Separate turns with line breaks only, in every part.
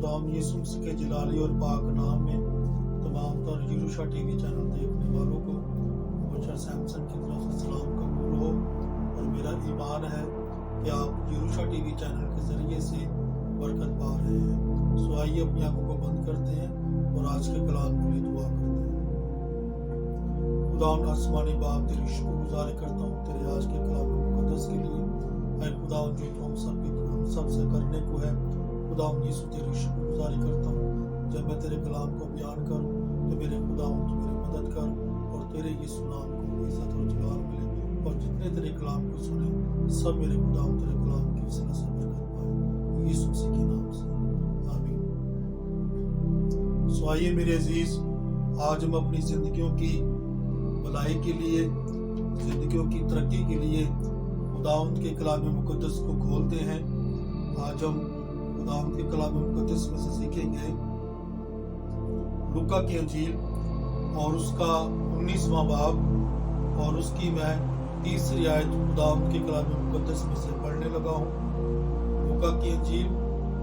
खुदाम यीशु मसीह के जलाली और पाक नाम में तमाम तर यरूशा टीवी चैनल देखने वालों को बशर सैमसन की तरफ से सलाम कबूल हो। और मेरा ईमान है कि आप यरूशा टीवी चैनल के जरिए से बरकत पा रहे हैं। सो आइए अपनी आंखों को बंद करते हैं और आज के कलाम के लिए दुआ करते हैं। खुदाम आसमानी बाप तेरी शुक्रगुजारी करता हूँ तेरे आज के कलाम मुकद्दस के लिए। ऐ खुदाम जो तुम सबसे करने को है, खुदाम यीशु तेरी शुक्रगुजारी करता हूँ। जब मैं तेरे कलाम को बयान करूँ तो मेरे खुदाम तू मेरी मदद कर और तेरे यीशु नाम को इज्जत और जलाल मिले। और जितने तेरे कलाम को सुने सब मेरे खुदाम तेरे कलाम की वसीला से बरकत पाए, यीशु मसीह के नाम से आमीन। सो आइए मेरे अजीज, आज हम अपनी जिंदगियों की भलाई के लिए, जिंदगियों की तरक्की के लिए खुदावंद के कलाम मुकद्दस को खोलते हैं। आज हम खुदावंद के कलाम मुकद्दस में से सीखेंगे लूका की अंजील और उसका 19वां बाब और उसकी मैं 30री आयत खुदावंद के कलाम मुकद्दस में से पढ़ने लगा हूँ। लूका की अंजील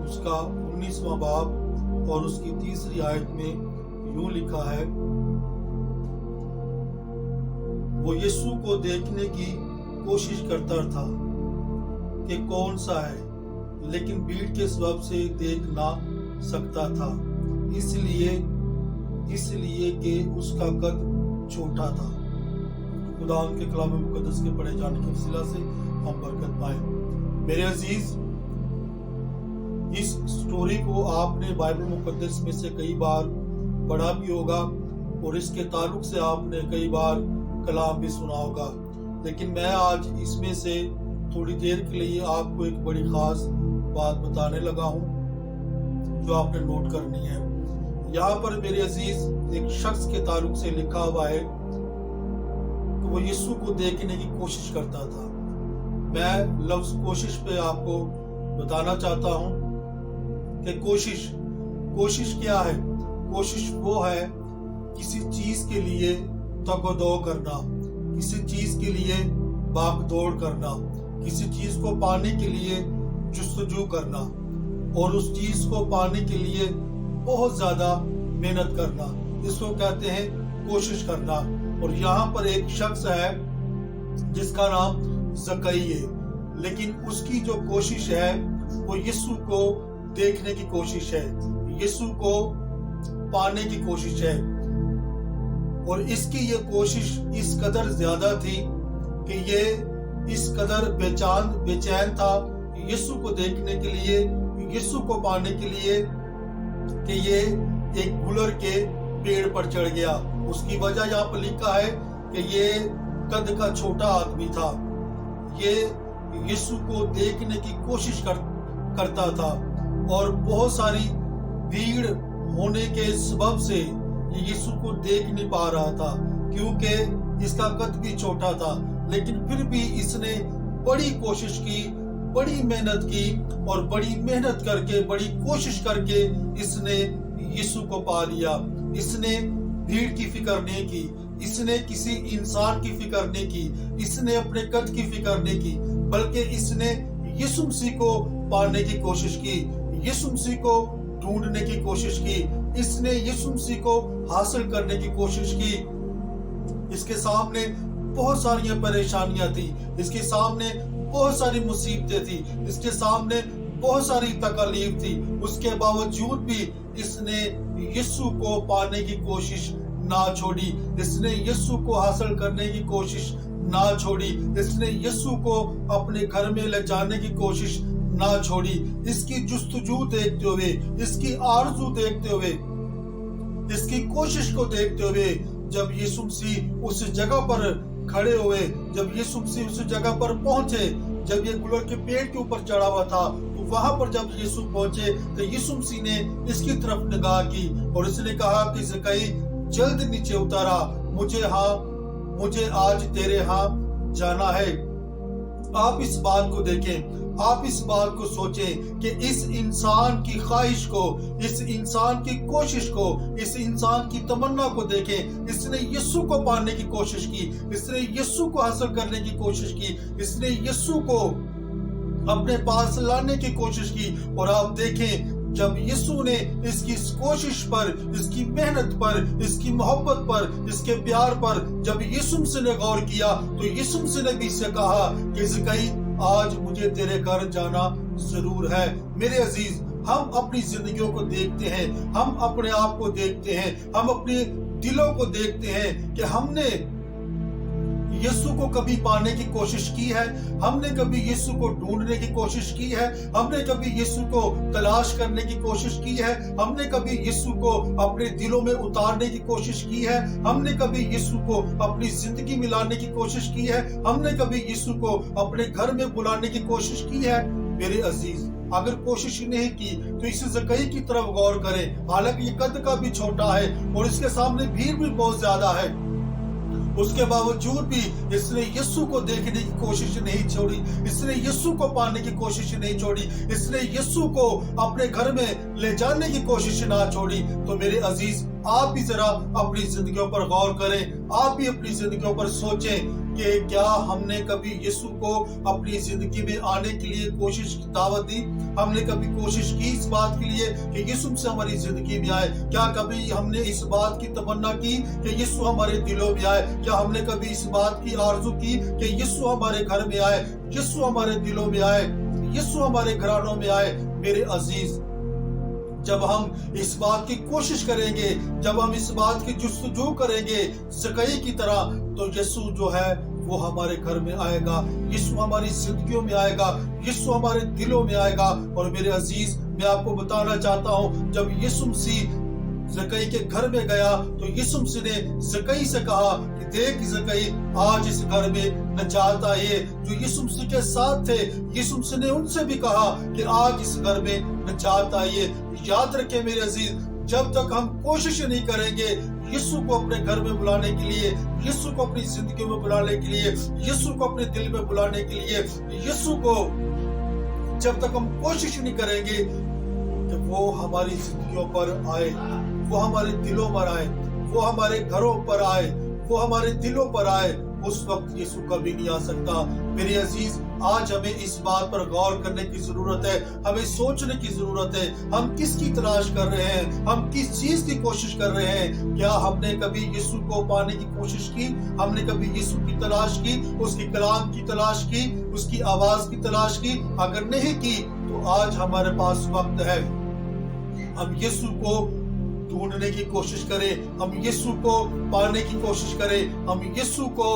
उसका 19वां बाब और उसकी 30री आयत में यूं लिखा है, वो यीशु को देखने की कोशिश करता था कि कौन सा है, लेकिन भीड़ के सबब से देख ना सकता था, इसलिए कि उसका कद छोटा था। खुदा के कलाम मुकद्दस के पढ़े जाने की वसीला से हम बरकत पाए। मेरे अजीज, इस स्टोरी को आपने बाइबल मुकद्दस में से कई बार पढ़ा भी होगा और इसके ताल्लुक से आपने कई बार कलाम भी सुना होगा, लेकिन मैं आज इसमें से थोड़ी देर के लिए आपको एक बड़ी खास बात बताने लगा हूं जो आपने नोट करनी है। यहाँ पर मेरे अजीज एक शख्स के ताल्लुक से लिखा हुआ है कि वो यीशु को देखने की कोशिश करता था। मैं लफ्ज कोशिश पे आपको बताना चाहता हूं कि कोशिश क्या है। कोशिश वो है किसी चीज के लिए तगदो करना, किसी चीज के लिए भागदौड़ करना, किसी चीज को पाने के लिए जुस्तजू करना और उस चीज को पाने के लिए बहुत ज्यादा मेहनत करना, इसको कहते हैं कोशिश करना। और यहाँ पर एक शख्स है जिसका नाम जकई है, लेकिन उसकी जो कोशिश है वो यीशु को देखने की कोशिश है, यीशु को पाने की कोशिश है। और इसकी ये कोशिश इस कदर ज्यादा थी कि ये इस कदर बेचैन था यीशु को देखने के लिए, यीशु को पाने के लिए कि ये एक गुलर के पेड़ पर चढ़ गया। उसकी वजह यहाँ पर लिखा है कि ये कद का छोटा आदमी था, ये यीशु को देखने की कोशिश करता था और बहुत सारी भीड़ होने के सबब से ये यीशु को देख नहीं पा रहा था क्योंकि इसका कद भी छोटा था। लेकिन फिर भी इसने बड़ी कोशिश की, बड़ी मेहनत की और बड़ी मेहनत करके, बड़ी कोशिश करके इसने यीशु को पा लिया। इसने भीड़ की फिक्र नहीं की, इसने किसी इंसान की फिक्र नहीं की, इसने अपने कद की फिक्र नहीं की, बल्कि इसने यीशु मसीह को पाने की कोशिश की, यीशु मसीह को ढूंढने की कोशिश की, इसने यीशु मसीह को हासिल करने की कोशिश की। इसके सामने बहुत सारी परेशानियां थी, इसके सामने बहुत सारी मुसीबतें थी, इसके सामने बहुत सारी तकलीफ थी। उसके बावजूद भी इसने यीशु को पाने की कोशिश ना छोड़ी, इसने यीशु को हासिल करने की कोशिश ना छोड़ी, इसने यीशु को अपने घर में ले जाने की कोशिश ना छोड़ी। इसकी जुस्तजू देखते हुए, इसकी आरज़ू देखते हुए, इसकी कोशिश को देखते हुए जब यीशु मसीह उस जगह पर खड़े हुए, जब यीशु मसीह उस जगह पर पहुंचे, जब ये गुलर के पेड़ के ऊपर चढ़ा हुआ था, तो वहां पर जब यीशु पहुंचे तो यीशु मसीह ने इसकी तरफ निगाह की और इसने कहा कि ज़कई जल्द नीचे उतारा, मुझे आज तेरे यहाँ जाना है। आप इस बात को देखें, आप इस बात को सोचें कि इस इंसान की ख्वाहिश को, इस इंसान की कोशिश को, इस इंसान की तमन्ना को देखें। इसने यीशु को पाने की कोशिश की, इसने यीशु को हासिल करने की कोशिश की, इसने यीशु को अपने पास लाने की कोशिश की। और आप देखें जब यीशु ने इसकी इस कोशिश पर, इसकी मेहनत पर, इसकी मोहब्बत पर, इसके प्यार पर जब यीशु मसीह ने गौर किया तो यीशु मसीह ने भी इससे कहा कि ज़कई आज मुझे तेरे घर जाना जरूर है। मेरे अजीज, हम अपनी जिंदगियों को देखते हैं, हम अपने आप को देखते हैं, हम अपने दिलों को देखते हैं कि हमने यीशु को कभी पाने की कोशिश की है, हमने कभी यीशु को ढूंढने की कोशिश की है, हमने कभी यीशु को तलाश करने की कोशिश की है, हमने कभी यीशु को अपने दिलों में उतारने की कोशिश की है, हमने कभी यीशु को अपनी जिंदगी में लाने की कोशिश की है, हमने कभी यीशु को अपने घर में बुलाने की कोशिश की है। मेरे अजीज, अगर कोशिश नहीं की तो इस ज़कई की तरफ गौर करें। हालांकि ये कद का भी छोटा है और इसके सामने भीड़ भी बहुत ज्यादा है, उसके बावजूद भी इसने यीशु को देखने की कोशिश नहीं छोड़ी, इसने यीशु को पाने की कोशिश नहीं छोड़ी, इसने यीशु को अपने घर में ले जाने की कोशिश ना छोड़ी। तो मेरे अजीज, आप भी जरा अपनी जिंदगियों पर गौर करें, आप भी अपनी जिंदगियों पर सोचें कि क्या हमने कभी यीशु को अपनी जिंदगी में आने के लिए कोशिश की दावत दी? हमने कभी कोशिश की इस बात के लिए कि यीशु से हमारी जिंदगी में आए? क्या कभी हमने इस बात की तमन्ना की कि यीशु हमारे दिलों में आए? क्या हमने कभी इस बात की आरज़ू की कि यीशु हमारे घर में आए, यीशु हमारे दिलों में आए, यीशु हमारे घरानों में आए? मेरे अजीज, जब हम इस बात की कोशिश करेंगे, जब हम इस बात की जुस्तजू करेंगे ज़कई की तरह, तो यीशु जो है वो हमारे घर में आएगा, यीशु हमारी जिंदगियों में आएगा, यीशु हमारे दिलों में आएगा। और मेरे अजीज, मैं आपको बताना चाहता हूँ, जब यीशु मसीह ज़कई के घर में गया तो यीशु मसीह ने ज़कई से कहा कि देख ज़कई, आज इस घर में नजात आई है। जो यीशु मसीह के साथ थे, यीशु मसीह ने उनसे भी कहा कि आज इस घर में नजात आई है। याद रखें मेरे अजीज, जब तक हम कोशिश नहीं करेंगे यीशु को अपने घर में बुलाने के लिए, यीशु को अपनी जिंदगी में बुलाने के लिए, यीशु को अपने दिल में बुलाने के लिए, यीशु को जब तक हम कोशिश नहीं करेंगे कि वो हमारी जिंदगियों पर आए, वो हमारे दिलों पर आए, वो हमारे घरों पर आए, वो हमारे दिलों पर आए, उस वक्त यीशु कभी नहीं आ सकता। मेरे अजीज, आज हमें इस बात पर गौर करने की जरूरत है, हमें सोचने की जरूरत है, हम किसकी तलाश कर रहे हैं, हम किस चीज की कोशिश कर रहे हैं? क्या हमने कभी यीशु को पाने की कोशिश की? हमने कभी यीशु की तलाश की, उसके कलाम की तलाश की, उसकी आवाज की तलाश की? अगर नहीं की तो आज हमारे पास वक्त है, हम यीशु को ढूंढने की कोशिश करें, हम यीशु को पाने की कोशिश करें, हम यीशु को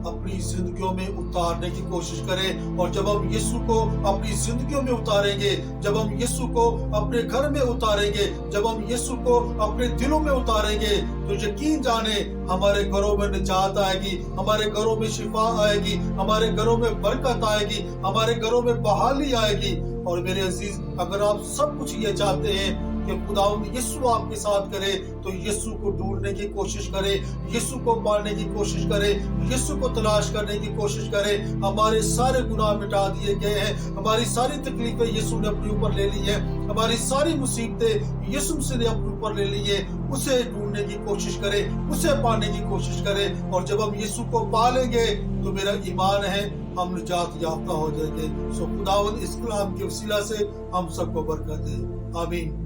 अपनी जिंदगियों में उतारने की कोशिश करें। और जब हम यीशु को अपनी जिंदगियों में उतारेंगे, जब हम यीशु को अपने घर में उतारेंगे, जब हम यीशु को अपने दिलों में उतारेंगे, तो यकीन जाने हमारे घरों में निजात आएगी, हमारे घरों में शिफा आएगी, हमारे घरों में बरकत आएगी, हमारे घरों में बहाली आएगी। और मेरे अजीज, अगर आप सब कुछ ये चाहते हैं कि खुदावंद यीशु आपके साथ करे, तो यीशु को ढूंढने की कोशिश करे, यीशु को पाने की कोशिश करे, यीशु को तलाश करने की कोशिश करे। हमारे सारे गुनाह मिटा दिए गए हैं, हमारी सारी तकलीफें यीशु ने अपने ऊपर ले ली है, हमारी सारी मुसीबतें यीशु से ने अपने ऊपर ले ली है। उसे ढूंढने की कोशिश करे, उसे पाने की कोशिश करे। और जब हम यीशु को पा लेंगे तो मेरा ईमान है हम निजात याफ्ता हो जाएंगे। सो खुदावंद इस कलाम के वसीला से हम सबको बरकत दे, आमीन।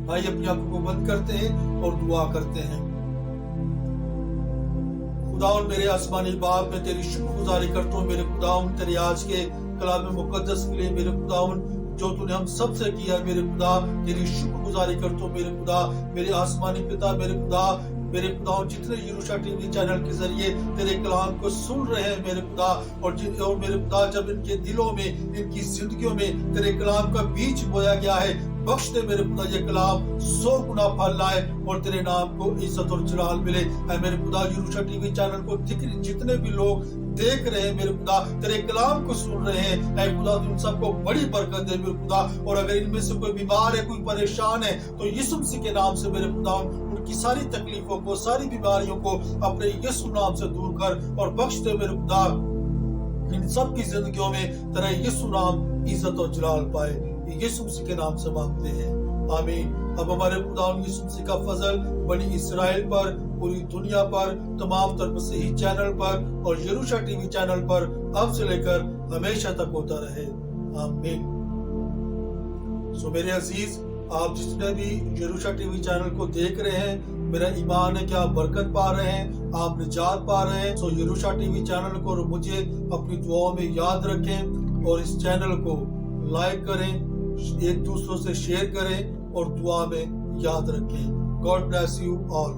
भाई अपनी आंखों को बंद करते हैं और दुआ करते हैं। खुदावंद मेरे आसमानी बाप, मैं तेरी शुक्रगुजारी करता हूँ मेरे खुदावंद, तेरे आज के कलाम मुकद्दस के लिए मेरे खुदावंद, जो तूने हम सबसे किया मेरे खुदा, तेरी शुक्रगुजारी करता हूँ मेरे खुदा, मेरे आसमानी पिता, मेरे खुदा, मेरे खुदा, जितने यरूशा टीवी चैनल के जरिए तेरे कलाम को सुन रहे हैं मेरे खुदा, और मेरे खुदा, जब इनके दिलों में, इनकी जिंदगियों में तेरे कलाम का बीज बोया गया है, बख्श दे मेरे खुदा ये कलाम 100 गुना फल लाए और तेरे नाम को इज्जत और जलाल मिले। मेरे खुदा, यरूशा टीवी चैनल को जितने भी लोग देख रहे हैं मेरे खुदा, तेरे कलाम को सुन रहे हैं, ऐ खुदा तुम सबको बड़ी बरकत दे मेरे खुदा। और अगर इनमें से कोई बीमार है, कोई परेशान है, तो यीशु मसीह के नाम से मेरे खुदा उनकी सारी तकलीफों को, सारी बीमारियों को अपने यीशु नाम से दूर कर और बख्श दे मेरे खुदा। इन सब की जिंदगियों में तेरा यीशु नाम इज्जत और जलाल पाए, यीशु मसीह के नाम से मांगते हैं, आमीन। अब हमारे खुदा यीशु मसीह का फजल बनी इस्राएल पर, पूरी दुनिया पर, तमाम तरफ से ही चैनल पर और यरूशा टीवी चैनल पर अब से लेकर हमेशा तक होता रहे, आमीन। सो मेरे अजीज, आप जितने भी यरूशा टीवी चैनल को देख रहे हैं, मेरा ईमान है कि आप बरकत पा रहे हैं, आप निजात पा रहे हैं। सो यरूशा टीवी चैनल को और मुझे अपनी दुआओं में याद रखें और इस चैनल को लाइक करें, एक दूसरों से शेयर करें और दुआ में याद रखें। God bless you all.